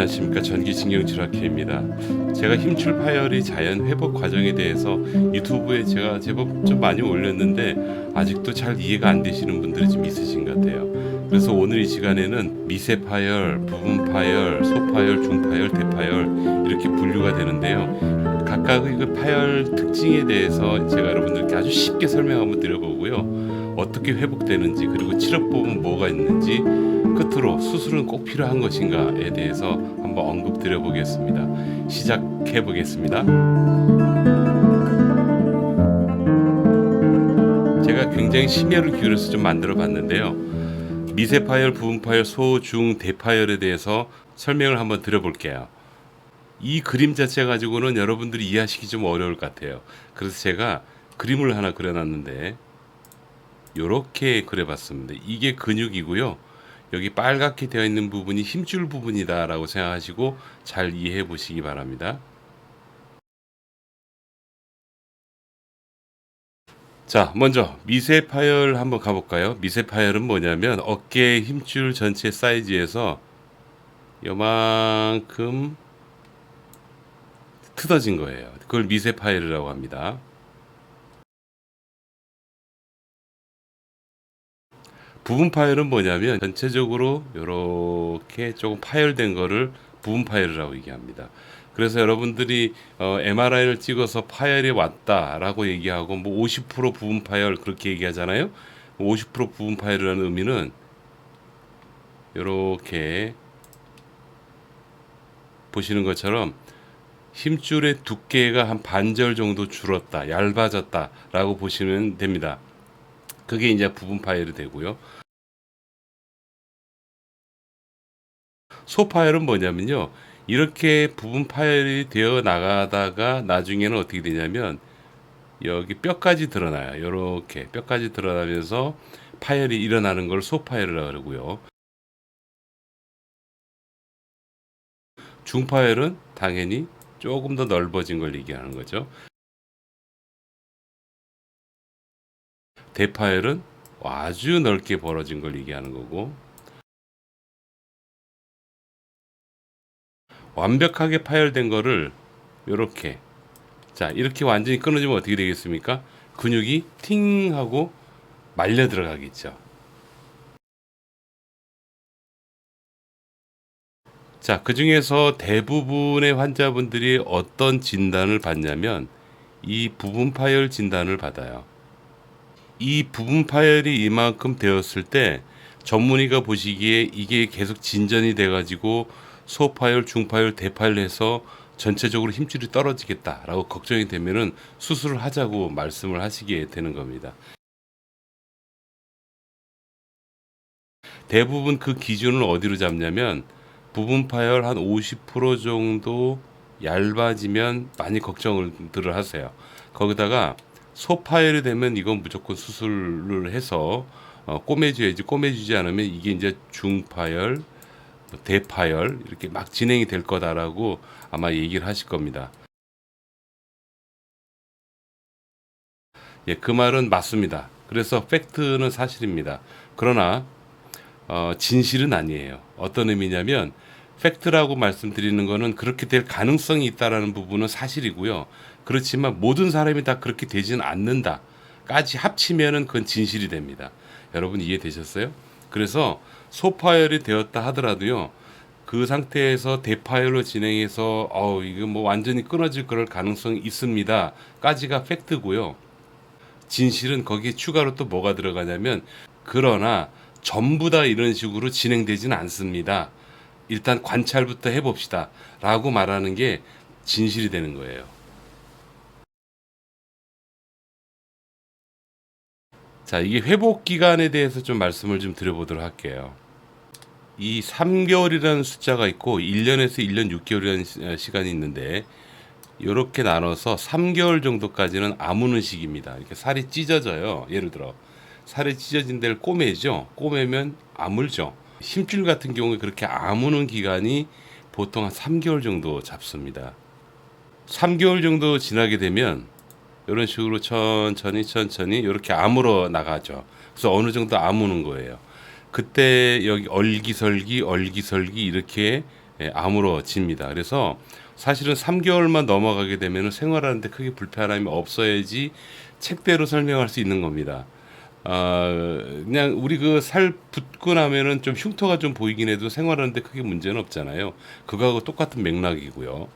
안녕하십니까. 전기신경질환科입니다. 제가 힘줄 파열의 자연 회복 과정에 대해서 유튜브에 제가 제법 좀 많이 올렸는데 아직도 잘 이해가 안 되시는 분들이 좀 있으신 것 같아요. 그래서 오늘 이 시간에는 미세 파열, 부분 파열, 소파열, 중파열, 대파열 이렇게 분류가 되는데요. 각각의 그 파열 특징에 대해서 제가 여러분들께 아주 쉽게 설명 한번 드려보고요. 어떻게 회복되는지, 그리고 치료법은 뭐가 있는지, 끝으로 수술은 꼭 필요한 것인가에 대해서 한번 언급 드려보겠습니다. 시작해 보겠습니다. 제가 굉장히 심혈을 기울여서 좀 만들어 봤는데요. 미세 파열, 부분 파열, 소, 중, 대파열에 대해서 설명을 한번 드려볼게요. 이 그림 자체 가지고는 여러분들이 이해하시기 좀 어려울 것 같아요. 그래서 제가 그림을 하나 그려놨는데 이렇게 그려봤습니다. 이게 근육이고요. 여기 빨갛게 되어 있는 부분이 힘줄 부분이다 라고 생각하시고 잘 이해해 보시기 바랍니다. 자, 먼저 미세 파열 한번 가볼까요? 미세 파열은 뭐냐면 어깨 힘줄 전체 사이즈에서 요만큼 틀어진 거예요. 그걸 미세 파열이라고 합니다. 부분 파열은 뭐냐면 전체적으로 이렇게 조금 파열된 거를 부분 파열이라고 얘기합니다. 그래서 여러분들이 MRI를 찍어서 파열이 왔다라고 얘기하고 뭐 50% 부분 파열 그렇게 얘기하잖아요. 50% 부분 파열이라는 의미는 이렇게 보시는 것처럼 힘줄의 두께가 한 반절 정도 줄었다, 얇아졌다라고 보시면 됩니다. 그게 이제 부분 파열이 되고요. 소파열은 뭐냐면요. 이렇게 부분 파열이 되어 나가다가 나중에는 어떻게 되냐면 여기 뼈까지 드러나요. 이렇게 뼈까지 드러나면서 파열이 일어나는 걸 소파열이라고 그러고요. 중파열은 당연히 조금 더 넓어진 걸 얘기하는 거죠. 대파열은 아주 넓게 벌어진 걸 얘기하는 거고, 완벽하게 파열된 거를 이렇게, 자, 이렇게 완전히 끊어지면 어떻게 되겠습니까? 근육이 팅 하고 말려 들어가겠죠. 자, 그 중에서 대부분의 환자분들이 어떤 진단을 받냐면 이 부분 파열 진단을 받아요. 이 부분 파열이 이만큼 되었을 때 전문의가 보시기에 이게 계속 진전이 돼가지고 소파열, 중파열, 대파열 해서 전체적으로 힘줄이 떨어지겠다라고 걱정이 되면은 수술을 하자고 말씀을 하시게 되는 겁니다. 대부분 그 기준을 어디로 잡냐면 부분 파열 한 50% 정도 얇아지면 많이 걱정들을 하세요. 거기다가 소파열이 되면 이건 무조건 수술을 해서 꼬매줘야지. 꼬매주지 않으면 이게 이제 중파열, 뭐 대파열 이렇게 막 진행이 될 거다라고 아마 얘기를 하실 겁니다. 예, 그 말은 맞습니다. 그래서 팩트는 사실입니다. 그러나 진실은 아니에요. 어떤 의미냐면 팩트라고 말씀드리는 거는 그렇게 될 가능성이 있다라는 부분은 사실이고요. 그렇지만 모든 사람이 다 그렇게 되지는 않는다까지 합치면은 그건 진실이 됩니다. 여러분 이해되셨어요? 그래서 소파열이 되었다 하더라도요. 그 상태에서 대파열로 진행해서 이거 뭐 완전히 끊어질 그럴 가능성이 있습니다까지가 팩트고요. 진실은 거기에 추가로 또 뭐가 들어가냐면 그러나 전부 다 이런 식으로 진행되지는 않습니다. 일단 관찰부터 해봅시다 라고 말하는 게 진실이 되는 거예요. 자, 이게 회복 기간에 대해서 좀 말씀을 좀 드려보도록 할게요. 이 3개월이라는 숫자가 있고 1년에서 1년 6개월이라는 시간이 있는데 이렇게 나눠서 3개월 정도까지는 아무는 시기입니다. 이렇게 살이 찢어져요. 예를 들어 살이 찢어진 데를 꼬매죠. 꼬매면 아물죠. 힘줄 같은 경우에 그렇게 아무는 기간이 보통 한 3개월 정도 잡습니다. 3개월 정도 지나게 되면 이런 식으로 천천히 이렇게 아물어 나가죠. 그래서 어느 정도 아무는 거예요. 그때 여기 얼기설기 이렇게 아물어집니다. 그래서 사실은 3개월만 넘어가게 되면 생활하는데 크게 불편함이 없어야지 책대로 설명할 수 있는 겁니다. 그냥 우리 그 살 붓고 나면은 좀 흉터가 좀 보이긴 해도 생활하는데 크게 문제는 없잖아요. 그거하고 똑같은 맥락이고요.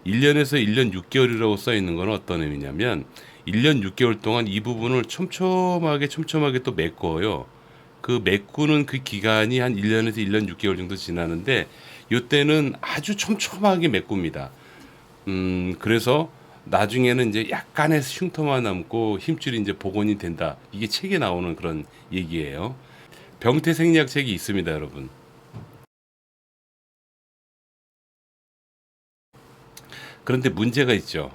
1년에서 1년 6개월이라고 써 있는 건 어떤 의미냐면 1년 6개월 동안 이 부분을 촘촘하게 또 메꿔요. 그 메꾸는 그 기간이 한 1년에서 1년 6개월 정도 지나는데 요때는 아주 촘촘하게 메꿉니다. 그래서 나중에는 이제 약간의 흉터만 남고 힘줄이 이제 복원이 된다. 이게 책에 나오는 그런 얘기예요. 병태 생리학 책이 있습니다, 여러분. 그런데 문제가 있죠.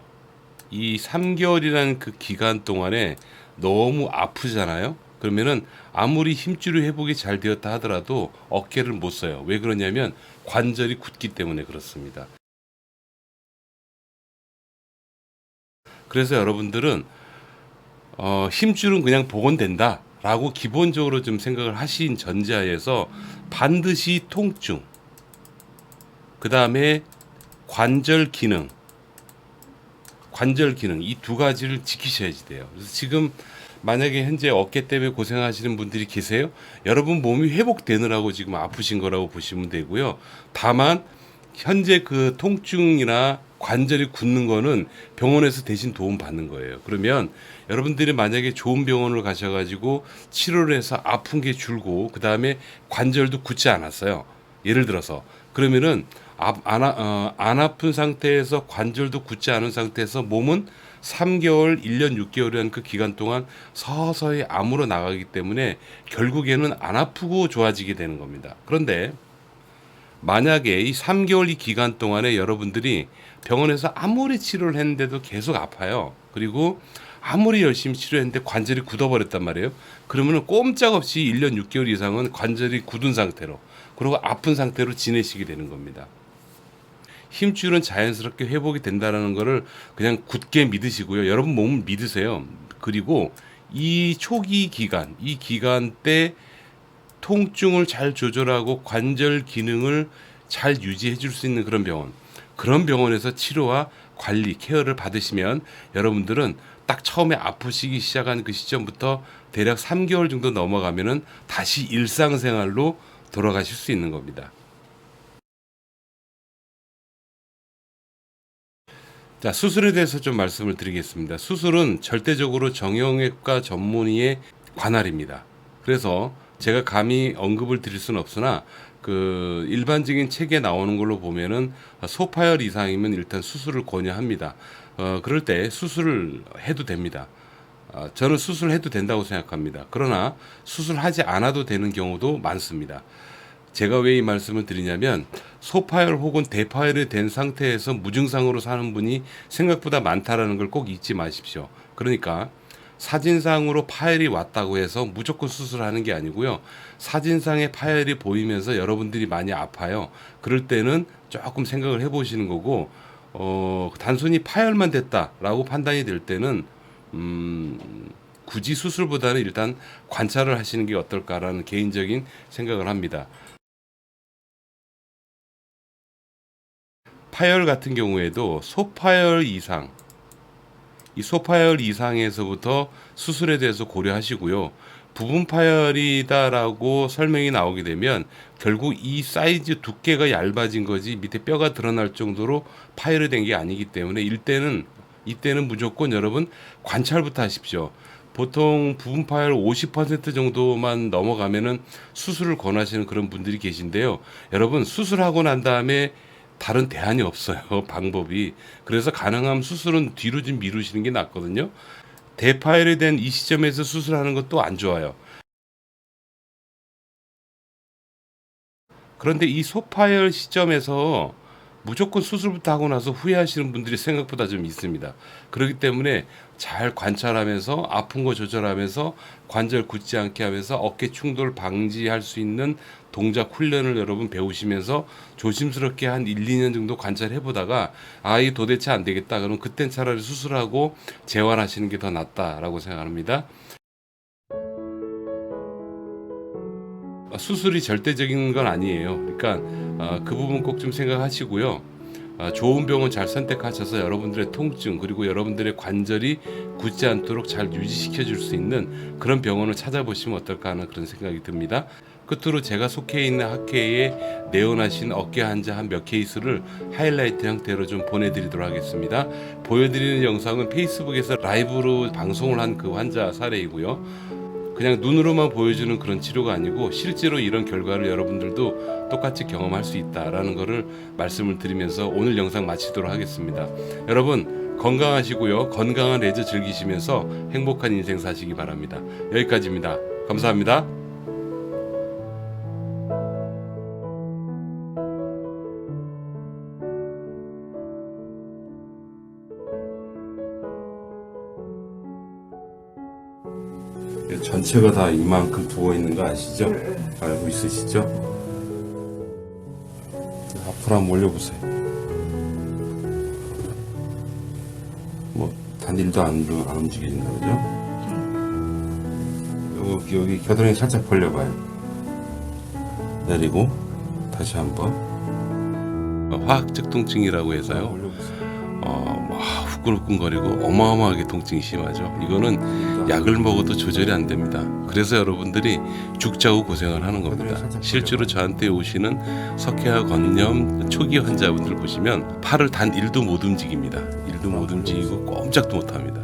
이 3개월이라는 그 기간 동안에 너무 아프잖아요. 그러면은 아무리 힘줄이 회복이 잘 되었다 하더라도 어깨를 못 써요. 왜 그러냐면 관절이 굳기 때문에 그렇습니다. 그래서 여러분들은 힘줄은 그냥 복원된다 라고 기본적으로 좀 생각을 하신 전제하에서 반드시 통증, 그 다음에 관절 기능, 이 두 가지를 지키셔야지 돼요. 그래서 지금 만약에 현재 어깨 때문에 고생하시는 분들이 계세요. 여러분 몸이 회복되느라고 지금 아프신 거라고 보시면 되고요. 다만 현재 그 통증이나 관절이 굳는 거는 병원에서 대신 도움 받는 거예요. 그러면 여러분들이 만약에 좋은 병원을 가셔가지고 치료를 해서 아픈 게 줄고 그 다음에 관절도 굳지 않았어요. 예를 들어서 그러면은 안 아픈 상태에서 관절도 굳지 않은 상태에서 몸은 3개월, 1년 6개월이라는 그 기간 동안 서서히 아물어 나가기 때문에 결국에는 안 아프고 좋아지게 되는 겁니다. 그런데 만약에 이 3개월 이 기간 동안에 여러분들이 병원에서 아무리 치료를 했는데도 계속 아파요. 그리고 아무리 열심히 치료했는데 관절이 굳어버렸단 말이에요. 그러면은 꼼짝없이 1년 6개월 이상은 관절이 굳은 상태로 그리고 아픈 상태로 지내시게 되는 겁니다. 힘줄은 자연스럽게 회복이 된다는 거를 그냥 굳게 믿으시고요. 여러분 몸을 믿으세요. 그리고 이 초기 기간, 이 기간 때 통증을 잘 조절하고 관절 기능을 잘 유지해 줄 수 있는 그런 병원에서 치료와 관리, 케어를 받으시면 여러분들은 딱 처음에 아프시기 시작한 그 시점부터 대략 3개월 정도 넘어가면은 다시 일상생활로 돌아가실 수 있는 겁니다. 자, 수술에 대해서 좀 말씀을 드리겠습니다. 수술은 절대적으로 정형외과 전문의의 관할입니다. 그래서 제가 감히 언급을 드릴 수는 없으나 그 일반적인 책에 나오는 걸로 보면은 소파열 이상이면 일단 수술을 권유합니다. 그럴 때 수술을 해도 됩니다. 저는 수술해도 된다고 생각합니다. 그러나 수술하지 않아도 되는 경우도 많습니다. 제가 왜 이 말씀을 드리냐면 소파열 혹은 대파열이 된 상태에서 무증상으로 사는 분이 생각보다 많다라는 걸 꼭 잊지 마십시오. 그러니까 사진상으로 파열이 왔다고 해서 무조건 수술하는 게 아니고요. 사진상에 파열이 보이면서 여러분들이 많이 아파요. 그럴 때는 조금 생각을 해보시는 거고 단순히 파열만 됐다라고 판단이 될 때는 굳이 수술보다는 일단 관찰을 하시는 게 어떨까라는 개인적인 생각을 합니다. 파열 같은 경우에도 소파열 이상, 이 소파열 이상에서부터 수술에 대해서 고려하시고요. 부분 파열이다라고 설명이 나오게 되면 결국 이 사이즈 두께가 얇아진 거지 밑에 뼈가 드러날 정도로 파열이 된 게 아니기 때문에 이때는 무조건 여러분 관찰부터 하십시오. 보통 부분 파열 50% 정도만 넘어가면은 수술을 권하시는 그런 분들이 계신데요. 여러분 수술하고 난 다음에 다른 대안이 없어요. 방법이. 그래서 가능하면 수술은 뒤로 좀 미루시는 게 낫거든요. 대파열이 된 이 시점에서 수술하는 것도 안 좋아요. 그런데 이 소파열 시점에서 무조건 수술부터 하고 나서 후회하시는 분들이 생각보다 좀 있습니다. 그렇기 때문에 잘 관찰하면서 아픈 거 조절하면서 관절 굳지 않게 하면서 어깨 충돌 방지할 수 있는 동작 훈련을 여러분 배우시면서 조심스럽게 한 1, 2년 정도 관찰해 보다가 이 도대체 안 되겠다. 그러면 그땐 차라리 수술하고 재활하시는 게 더 낫다라고 생각합니다. 수술이 절대적인 건 아니에요. 그러니까 그 부분 꼭 좀 생각하시고요. 좋은 병원 잘 선택하셔서 여러분들의 통증 그리고 여러분들의 관절이 굳지 않도록 잘 유지시켜 줄 수 있는 그런 병원을 찾아보시면 어떨까 하는 그런 생각이 듭니다. 끝으로 제가 속해 있는 학회에 내원하신 어깨 환자 한 몇 케이스를 하이라이트 형태로 좀 보내드리도록 하겠습니다. 보여드리는 영상은 페이스북에서 라이브로 방송을 한 그 환자 사례이고요. 그냥 눈으로만 보여주는 그런 치료가 아니고 실제로 이런 결과를 여러분들도 똑같이 경험할 수 있다라는 것을 말씀을 드리면서 오늘 영상 마치도록 하겠습니다. 여러분 건강하시고요. 건강한 레저 즐기시면서 행복한 인생 사시기 바랍니다. 여기까지입니다. 감사합니다. 전체가 다 이만큼 부어 있는 거 아시죠? 알고 있으시죠? 앞으로 한번 올려보세요. 뭐 단일도 안 움직여진다, 그죠? 여기 겨드랑이 살짝 벌려봐요. 내리고 다시 한번. 화학적 통증이라고 해서요. 후끈후끈거리고 어마어마하게 통증이 심하죠. 이거는 약을 먹어도 조절이 안 됩니다. 그래서 여러분들이 죽자고 고생을 하는 겁니다. 실제로 저한테 오시는 석회화 건염 초기 환자분들 보시면 팔을 단 1도 못 움직입니다. 1도 못 움직이고 꼼짝도 못 합니다.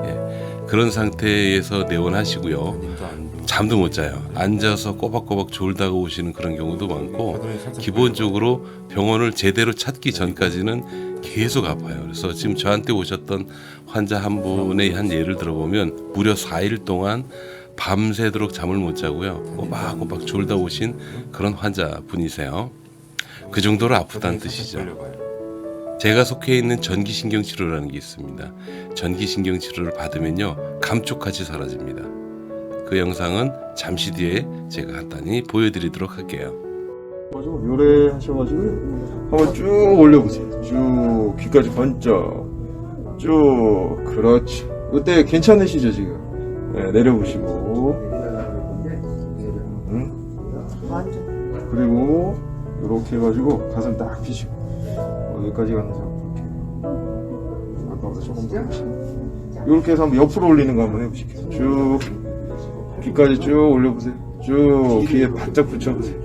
예. 그런 상태에서 내원하시고요. 잠도 못 자요. 앉아서 꼬박꼬박 졸다가 오시는 그런 경우도 많고 기본적으로 병원을 제대로 찾기 전까지는 계속 아파요. 그래서 지금 저한테 오셨던 환자 한 분의 한 예를 들어보면 무려 4일 동안 밤새도록 잠을 못 자고요. 꼬박꼬박 졸다 오신 그런 환자분이세요. 그 정도로 아프다는 뜻이죠. 제가 속해 있는 전기신경치료라는 게 있습니다. 전기신경치료를 받으면요 감쪽같이 사라집니다. 그 영상은 잠시 뒤에 제가 간단히 보여드리도록 할게요. 요래 하셔가지고 한번 쭉 올려보세요. 쭉 귀까지 번쩍 쭉. 그렇지. 이때 괜찮으시죠 지금? 네, 내려보시고. 그리고 이렇게 해가지고 가슴 딱 피시고 여기까지 가는 상태. 아까보다 조금 더 피시고. 이렇게 해서 한번 옆으로 올리는 거 한번 해보실게요. 쭉 귀까지 쭉 올려보세요. 쭉 귀에 바짝 붙여보세요.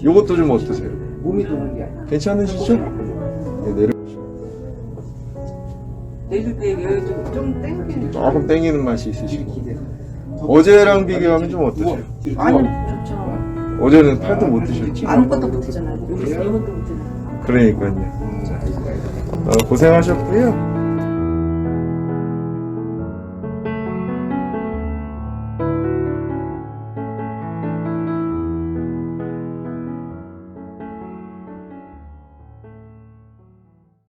요것도 좀 어떠세요? 몸이 도는 게 아니야. 괜찮으시죠? 네, 내줄 때 여기 좀 땡기는 조금 땡기는 맛이 있으시고. 어제랑 비교하면 좀 어떠세요? 아니 좋죠. 어제는 팔도 못 드셨죠? 아무것도 못했잖아요. 여기서 이것도 못했잖아요. 그러니까요. 고생하셨고요.